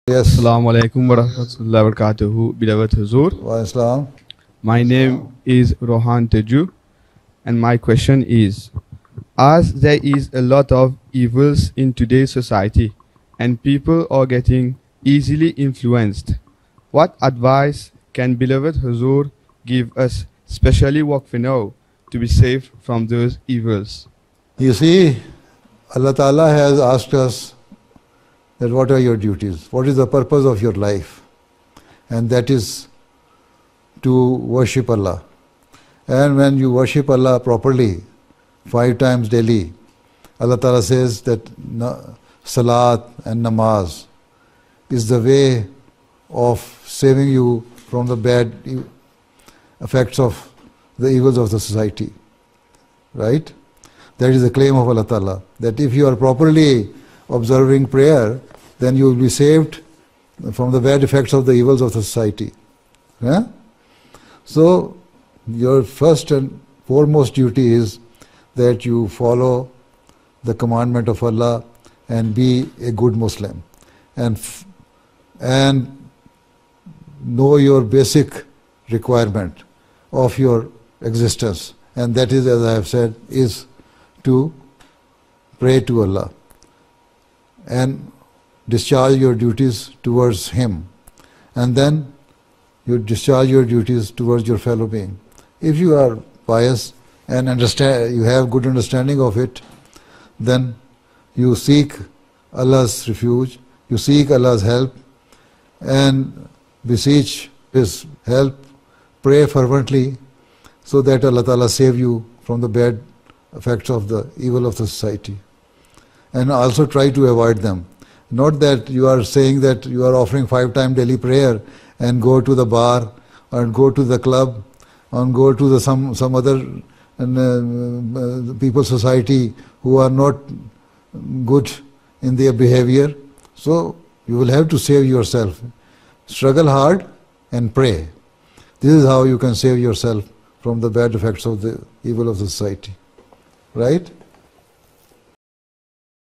Yes. Assalamu alaikum wa rahmatullahi wa barakatuhu, beloved Huzur. Wa Islam. My name is Rohan Teju, and my question is, as there is a lot of evils in today's society and people are getting easily influenced, what advice can beloved Huzur give us, especially what we know, to be safe from those evils? You see, Allah Ta'ala has asked us that what are your duties? What is the purpose of your life? And that is to worship Allah. And when you worship Allah properly, 5 times daily, Allah Ta'ala says that salat and namaz is the way of saving you from the bad effects of the evils of the society. Right? That is the claim of Allah Ta'ala, that if you are properly observing prayer, then you will be saved from the bad effects of the evils of the society. Yeah? So, your first and foremost duty is that you follow the commandment of Allah and be a good Muslim. And know your basic requirement of your existence. And that is, as I have said, is to pray to Allah and discharge your duties towards Him, and then you discharge your duties towards your fellow being. If you are pious and you have good understanding of it, then you seek Allah's refuge, you seek Allah's help and beseech His help, pray fervently so that Allah Ta'ala save you from the bad effects of the evil of the society. And also try to avoid them. Not that you are saying that you are offering 5 times daily prayer and go to the bar or go to the club or go to some other people's society who are not good in their behavior. So you will have to save yourself. Struggle hard and pray. This is how you can save yourself from the bad effects of the evil of the society. Right?